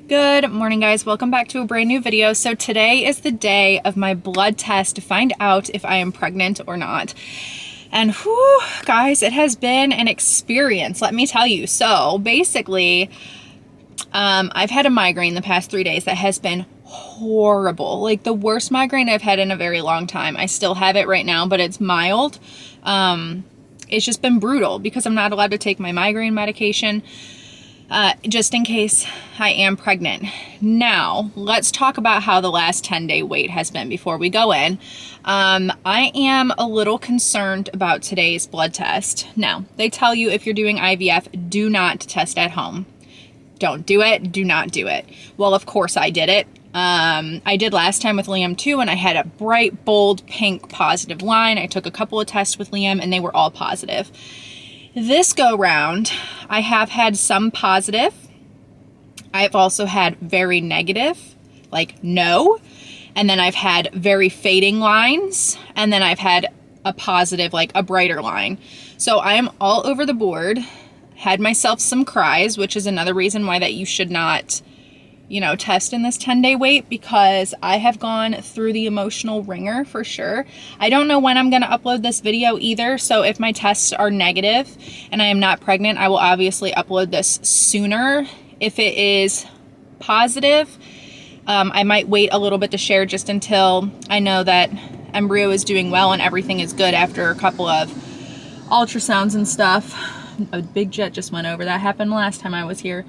Good morning, guys. Welcome back to a brand new video. So today is the day of my blood test to find out if I am pregnant or not. And whew, guys, it has been an experience, let me tell you. So basically, I've had a migraine the past 3 days that has been horrible. Like the worst migraine I've had in a very long time. I still have it right now, but it's mild. It's just been brutal because I'm not allowed to take my migraine medication. Just in case I am pregnant. Now, let's talk about how the last 10-day wait has been before we go in. I am a little concerned about today's blood test. Now, they tell you if you're doing IVF, do not test at home. Don't do it. Do not do it. Well, of course I did it. I did last time with Liam too, and I had a bright, bold, pink positive line. I took a couple of tests with Liam, and they were all positive. This go round, I have had some positive. I've also had very negative, like no. And then I've had very fading lines. And then I've had a positive, like a brighter line. So I am all over the board. Had myself some cries, which is another reason why that you should not, you know, test in this 10-day wait, because I have gone through the emotional ringer for sure. I don't know when I'm going to upload this video either. So if my tests are negative and I am not pregnant, I will obviously upload this sooner. If it is positive, I might wait a little bit to share just until I know that Embryo is doing well and everything is good after a couple of ultrasounds and stuff. A big jet just went over. That happened last time I was here.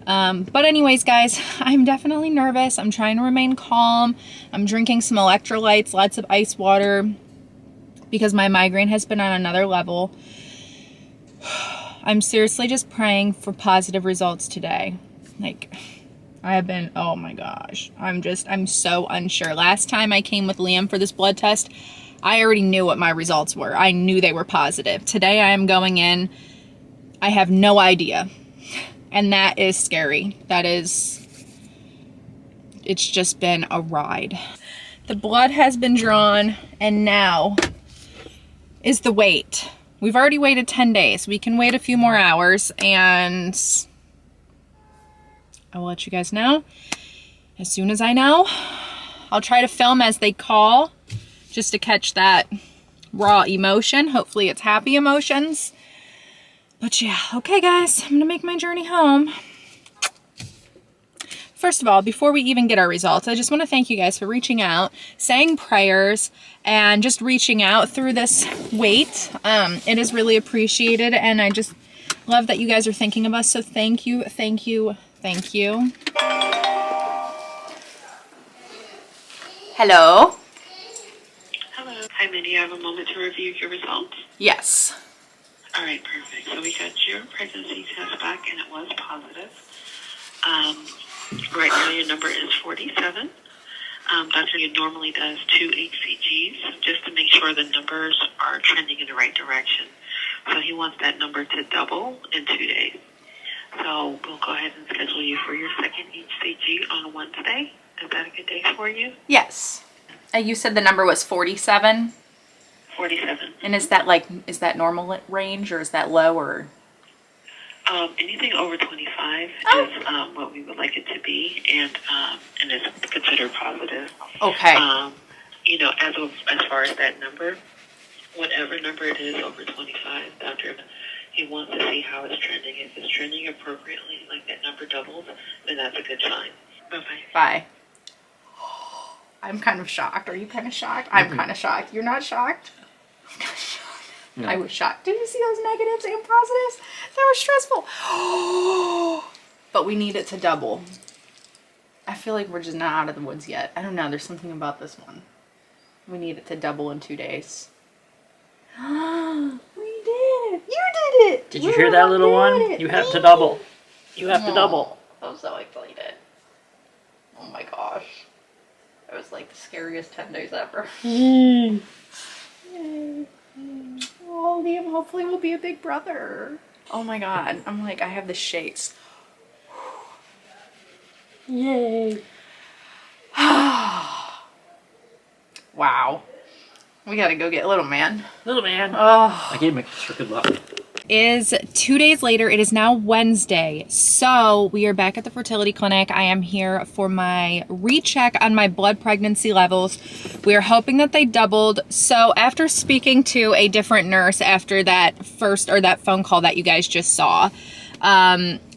But anyways, guys, I'm definitely nervous. I'm trying to remain calm. I'm drinking some electrolytes, lots of ice water, because my migraine has been on another level. I'm seriously just praying for positive results today. Like, I have been, oh my gosh, I'm so unsure. Last time I came with Liam for this blood test, I already knew what my results were. I knew they were positive. Today I am going in, I have no idea. And that is scary. It's just been a ride. The blood has been drawn, and now is the wait. We've already waited 10 days. We can wait a few more hours, and I will let you guys know as soon as I know. I'll try to film as they call, just to catch that raw emotion. Hopefully it's happy emotions. But yeah, okay guys, I'm gonna make my journey home. First of all, before we even get our results, I just want to thank you guys for reaching out, saying prayers, and just reaching out through this wait. It is really appreciated, and I just love that you guys are thinking of us, so thank you, thank you, thank you. Hello? Hello. Hi, Mindy. I have a moment to review your results. Yes. All right, perfect. So we got your pregnancy test back, and it was positive. Right now, your number is 47. Dr. normally does 2 HCGs just to make sure the numbers are trending in the right direction. So he wants that number to double in 2 days. So we'll go ahead and schedule you for your second HCG on Wednesday. Is that a good day for you? Yes. You said the number was 47? 47. And is that normal range, or is that low, or? Anything over 25 is what we would like it to be, and it's considered positive. Okay. You know, as far as that number, whatever number it is over 25, Doctor, he wants to see how it's trending. If it's trending appropriately, like that number doubles, then that's a good sign. Bye-bye. Bye. I'm kind of shocked. Are you kind of shocked? I'm kind of shocked. You're not shocked? I'm kind of shocked. No. I was shocked. Did you see those negatives and positives? They were stressful. But we need it to double. I feel like we're just not out of the woods yet. I don't know. There's something about this one. We need it to double in 2 days. We did it. You did it. Did you hear that, little one? You have to double. You have to double. I'm so excited. Oh my gosh. It was like the scariest 10 days ever. Yay. Oh, Liam hopefully will be a big brother. Oh my god. I'm like, I have the shakes. Yay. Wow. We gotta go get little man. Little man. Oh. I gave him extra good luck. is 2 days later. It is now Wednesday. So we are back at the fertility clinic. I am here for my recheck on my blood pregnancy levels. We are hoping that they doubled. So after speaking to a different nurse after that that phone call that you guys just saw,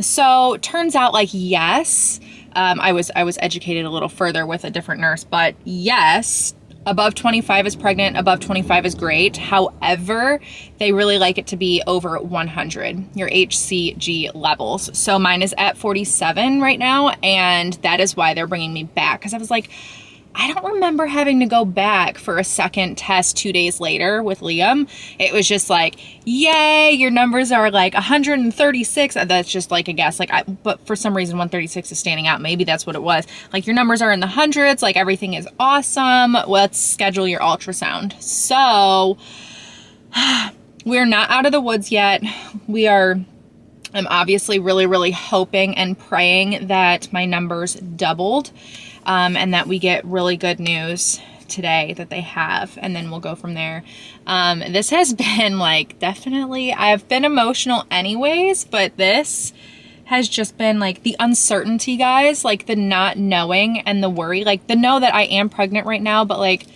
so turns out like, yes, I was educated a little further with a different nurse, but yes, above 25 is pregnant, above 25 is great. However, they really like it to be over 100, your HCG levels. So mine is at 47 right now, and that is why they're bringing me back. Because I was like, I don't remember having to go back for a second test 2 days later with Liam. It was just like, yay, your numbers are like 136. That's just like a guess. But for some reason, 136 is standing out. Maybe that's what it was. Like, your numbers are in the hundreds. Like, everything is awesome. Let's schedule your ultrasound. So we're not out of the woods yet. I'm obviously really, really hoping and praying that my numbers doubled. And that we get really good news today that they have, and then we'll go from there. This has been like, definitely, I've been emotional anyways, but this has just been like the uncertainty, guys, like the not knowing and the worry, like the know that I am pregnant right now, but like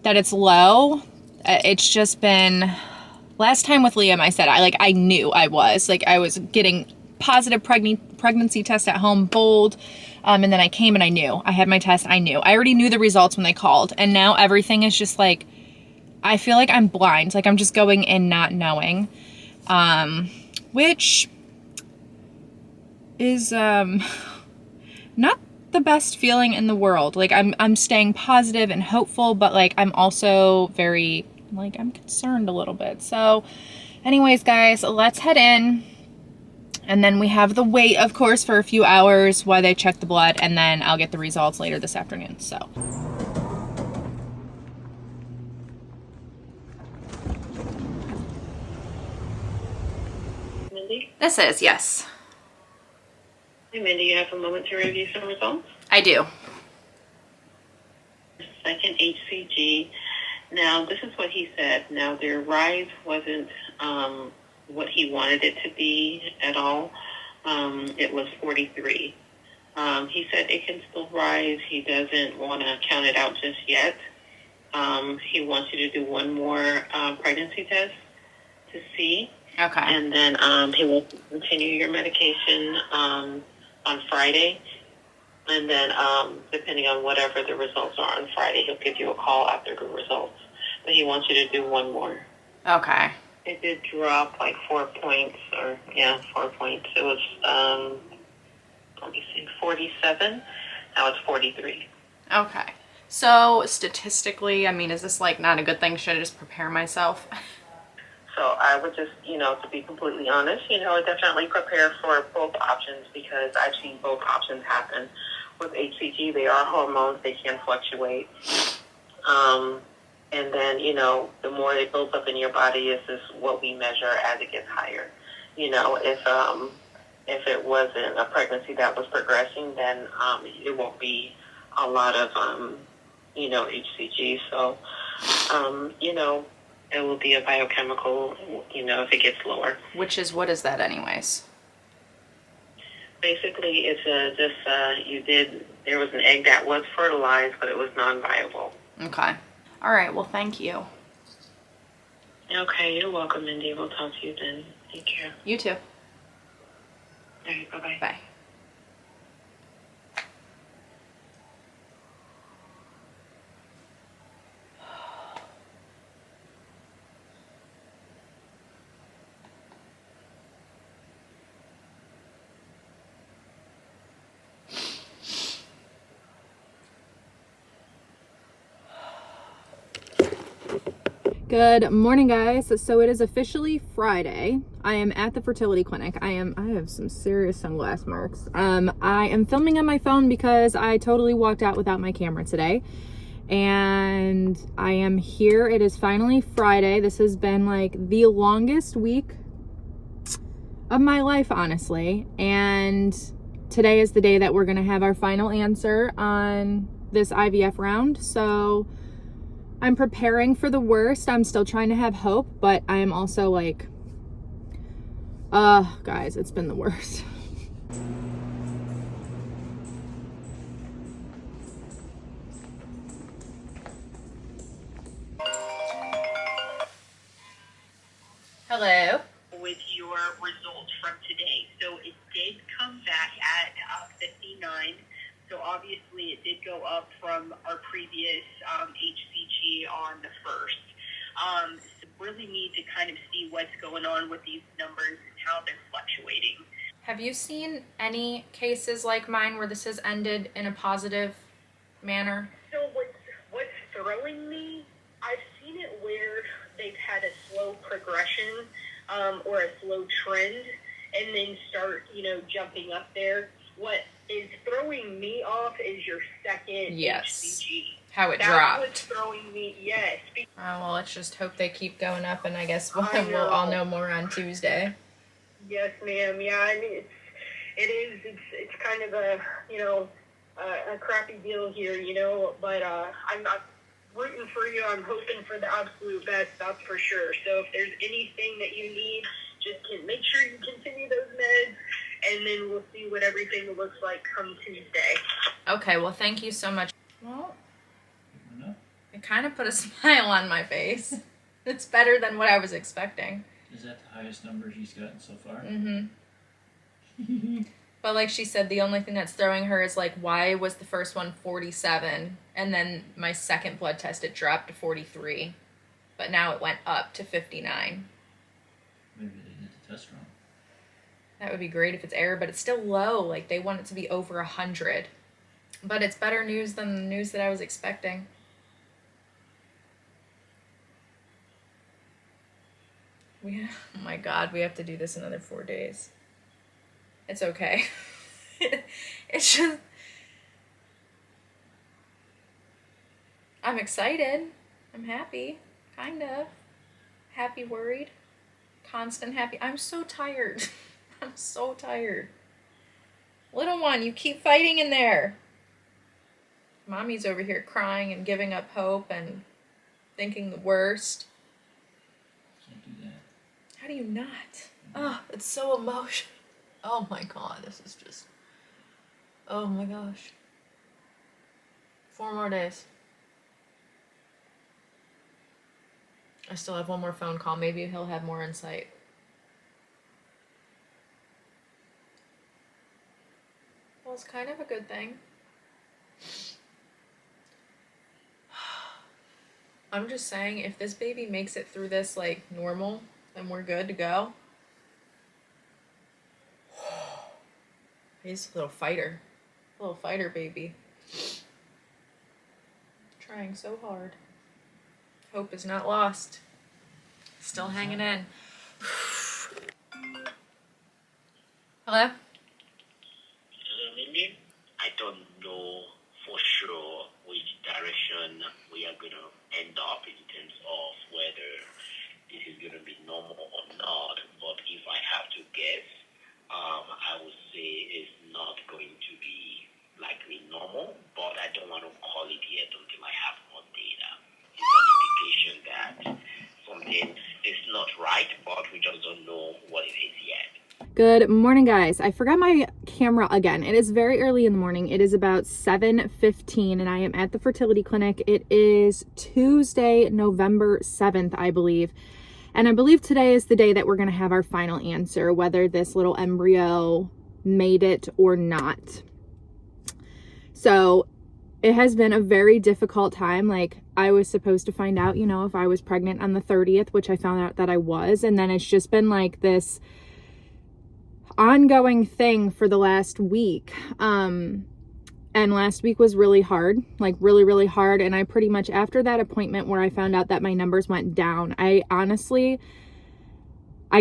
that it's low. It's just been, last time with Liam, I said, I knew I was getting positive pregnancy test at home, bold. And then I came and I knew. I had my test, I knew. I already knew the results when they called. And now everything is just like, I feel like I'm blind. Like, I'm just going in not knowing. Which is not the best feeling in the world. Like, I'm staying positive and hopeful, but like I'm also very, like, I'm concerned a little bit. So anyways, guys, let's head in. And then we have the wait, of course, for a few hours while they check the blood, and then I'll get the results later this afternoon, so. Mindy? This is, yes. Hey, Mindy, you have a moment to review some results? I do. Second HCG. Now, this is what he said. Now, their rise wasn't what he wanted it to be at all. It was 43. He said it can still rise. He doesn't want to count it out just yet. He wants you to do one more pregnancy test to see. Okay. And then he will continue your medication on Friday. And then depending on whatever the results are on Friday, he'll give you a call after the results. But he wants you to do one more. Okay. It did drop like 4 points, 4 points. It was, 47. Now it's 43. Okay. So statistically, I mean, is this like not a good thing? Should I just prepare myself? So I would just, to be completely honest, definitely prepare for both options, because I've seen both options happen. With HCG, they are hormones. They can fluctuate. And then, the more it builds up in your body, is what we measure as it gets higher. If it wasn't a pregnancy that was progressing, then it won't be a lot of, HCG. So, it will be a biochemical, if it gets lower. What is that anyways? Basically, it's there was an egg that was fertilized, but it was non-viable. Okay. All right. Well, thank you. Okay, you're welcome, Mindy. We'll talk to you then. Take care. You too. All right, bye-bye. Bye. Good morning, guys. So it is officially Friday. I am at the fertility clinic. I have some serious sunglass marks. I am filming on my phone because I totally walked out without my camera today. And I am here. It is finally Friday. This has been like the longest week of my life, honestly. And today is the day that we're going to have our final answer on this IVF round. So I'm preparing for the worst. I'm still trying to have hope, but I am also like Guys, it's been the worst. Hello. With your results from today. So it did come back at 59. So obviously it did go up from our previous HCG on the 1st. So really need to kind of see what's going on with these numbers and how they're fluctuating. Have you seen any cases like mine where this has ended in a positive manner? So what's throwing me, I've seen it where they've had a slow progression or a slow trend and then start, jumping up there. What is throwing me off is your second HCG. How it dropped. That's what's throwing me, yes. Well, let's just hope they keep going up, and I guess we'll all know more on Tuesday. Yes, ma'am. Yeah, I mean, it's kind of a, a crappy deal here, but I'm not rooting for you. I'm hoping for the absolute best, that's for sure. So if there's anything that you need, just make sure you continue those meds, and then we'll see what everything looks like come Tuesday. Okay, well, thank you so much. Well, it kind of put a smile on my face. It's better than what I was expecting. Is that the highest number he's gotten so far? Mm-hmm. But like she said, the only thing that's throwing her is like, why was the first one 47? And then my second blood test, it dropped to 43. But now it went up to 59. Maybe they did the test wrong. That would be great if it's error, but it's still low. Like, they want it to be over 100. But it's better news than the news that I was expecting. Oh my God, we have to do this another 4 days. It's okay. It's just, I'm excited. I'm happy. Kind of. Happy, worried. Constant happy. I'm so tired. I'm so tired. Little one, you keep fighting in there. Mommy's over here crying and giving up hope and thinking the worst. Can't do that. How do you not? Oh, it's so emotional. Oh my God, this is just... Oh my gosh. 4 more days. I still have one more phone call. Maybe he'll have more insight. Well, it's kind of a good thing. I'm just saying, if this baby makes it through this, like, normal, then we're good to go. He's a little fighter. Little fighter baby. Trying so hard. Hope is not lost. Still hanging in. Hello? Mindy, I don't know for sure which direction we are going to end up in terms of whether this is going to be normal or not. But if I have to guess, I would say it's not going to be likely normal, but I don't want to call it yet until I have more data. It's an indication that something is not right, but we just don't know what it is yet. Good morning, guys. I forgot my camera again. It is very early in the morning. It is about 7:15 and I am at the fertility clinic. It is Tuesday, November 7th, I believe. And I believe today is the day that we're going to have our final answer, whether this little embryo made it or not. So it has been a very difficult time. Like, I was supposed to find out, if I was pregnant on the 30th, which I found out that I was. And then it's just been like this ongoing thing for the last week. And last week was really hard, like really, really hard. And I pretty much, after that appointment where I found out that my numbers went down, I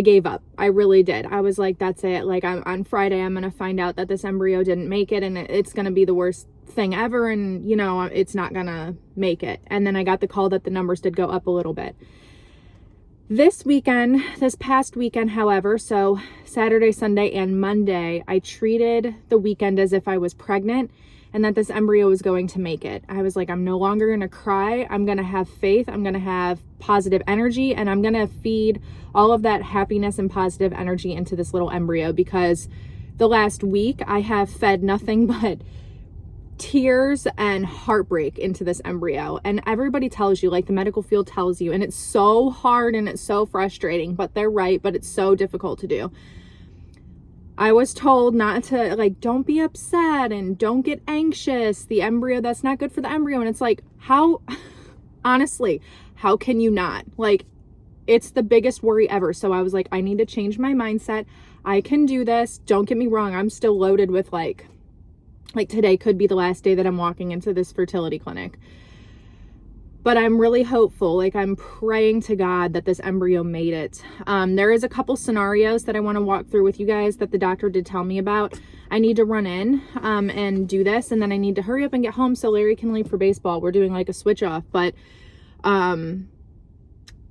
gave up. I really did. I was like, that's it. Like, on Friday, I'm going to find out that this embryo didn't make it and it's going to be the worst thing ever. And, it's not going to make it. And then I got the call that the numbers did go up a little bit. This past weekend, however, so Saturday, Sunday, and Monday, I treated the weekend as if I was pregnant and that this embryo was going to make it. I was like, I'm no longer going to cry. I'm going to have faith. I'm going to have positive energy, and I'm going to feed all of that happiness and positive energy into this little embryo, because the last week I have fed nothing but tears and heartbreak into this embryo. And everybody tells you, like the medical field tells you, and it's so hard and it's so frustrating, but they're right, but it's so difficult to do. I was told not to, like, don't be upset and don't get anxious. The embryo, that's not good for the embryo. And it's like, how, honestly, how can you not? Like, it's the biggest worry ever. So I was like, I need to change my mindset. I can do this. Don't get me wrong. I'm still loaded with like today could be the last day that I'm walking into this fertility clinic. But I'm really hopeful. Like, I'm praying to God that this embryo made it. There is a couple scenarios that I want to walk through with you guys that the doctor did tell me about. I need to run in and do this, and then I need to hurry up and get home so Larry can leave for baseball. We're doing like a switch off, but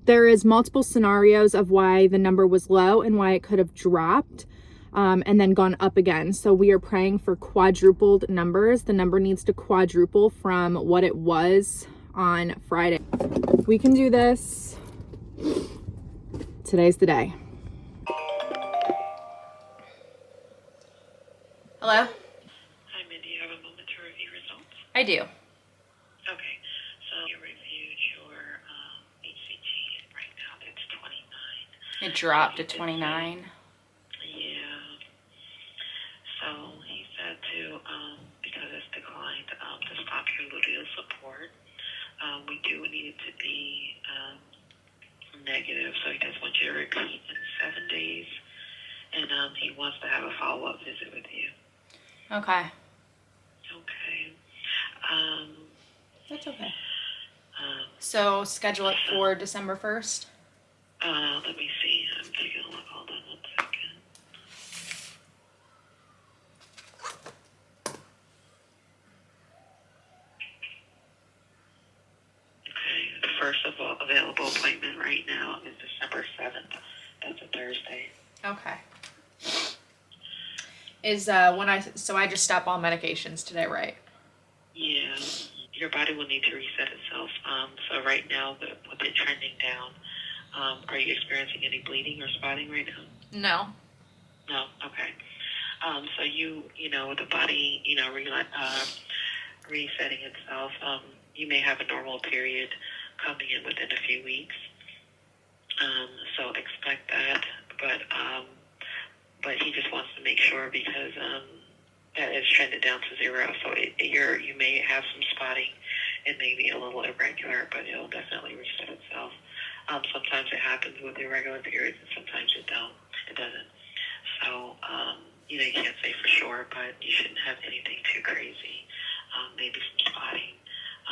there is multiple scenarios of why the number was low and why it could have dropped and then gone up again. So we are praying for quadrupled numbers. The number needs to quadruple from what it was on Friday. We can do this. Today's the day. Hello? Hi, Mindy. You have a moment to review results? I do. Okay. So you reviewed your HCG. Right now it's 29. It dropped to 29. Yeah. So he said to, because it's declined, to stop your luteal support. We do need it to be negative, so he just wants you to repeat in 7 days, and he wants to have a follow-up visit with you. Okay. Okay. That's okay. So schedule it for December 1st? Let me see. I'm taking a look. Hold on 1 second. Okay. The first available appointment right now is December 7th. That's a Thursday. Okay. So I just stop all medications today, right? Yeah. Your body will need to reset itself. So right now, with it trending down, are you experiencing any bleeding or spotting right now? No. No? Okay. So you know, with the body, resetting itself, you may have a normal period coming in within a few weeks. So expect that, but he just wants to make sure because that it's trended down to 0. So you may have some spotting. It may be a little irregular, but it'll definitely reset itself. Sometimes it happens with irregular periods, and sometimes it doesn't. So you can't say for sure, but you shouldn't have anything too crazy. Maybe some spotting,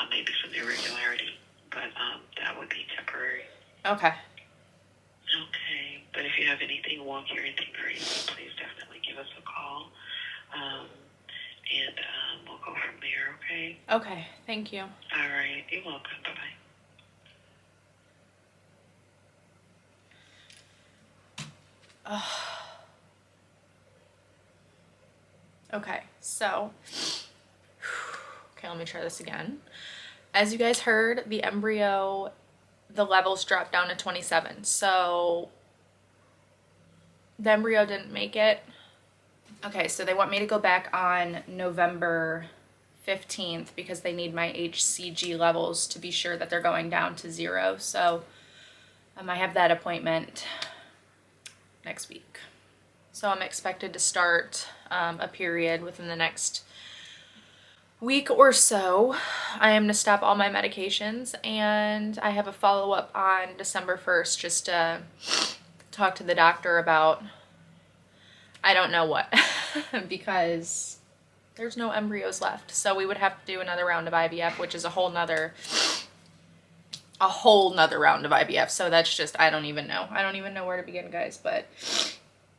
maybe some irregularity, but that would be temporary. Okay. Okay, but if you have anything wonky or anything crazy, please definitely give us a call, and we'll go from there, okay? Okay, thank you. All right, you're welcome. Bye-bye. Okay, so, okay, let me try this again. As you guys heard, the embryo, the levels dropped down to 27. So the embryo didn't make it. Okay, so they want me to go back on November 15th because they need my HCG levels to be sure that they're going down to 0. So I have that appointment next week. So I'm expected to start a period within the next week or so. I am to stop all my medications, and I have a follow-up on December 1st just to talk to the doctor about I don't know what because there's no embryos left. So we would have to do another round of IVF, which is a whole nother round of IVF. So that's just, I don't even know where to begin, guys. But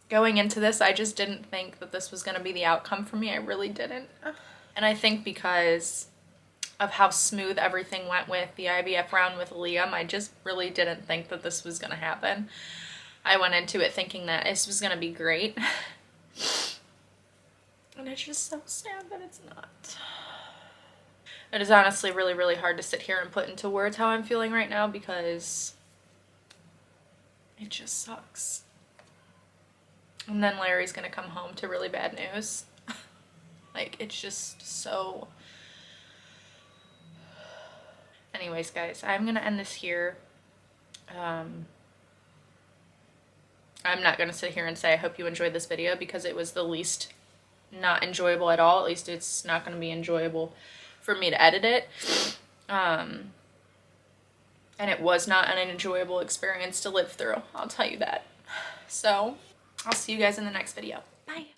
going into this, I just didn't think that this was going to be the outcome for me. I really didn't. And I think because of how smooth everything went with the IVF round with Liam. I just really didn't think that this was gonna happen. I went into it thinking that this was gonna be great. And it's just so sad that it's not. It is honestly really, really hard to sit here and put into words how I'm feeling right now because it just sucks. And then Larry's gonna come home to really bad news. Like, it's just so... Anyways, guys, I'm gonna end this here. I'm not gonna sit here and say I hope you enjoyed this video because it was the least not enjoyable at all. At least it's not gonna be enjoyable for me to edit it. And it was not an enjoyable experience to live through, I'll tell you that. So I'll see you guys in the next video. Bye.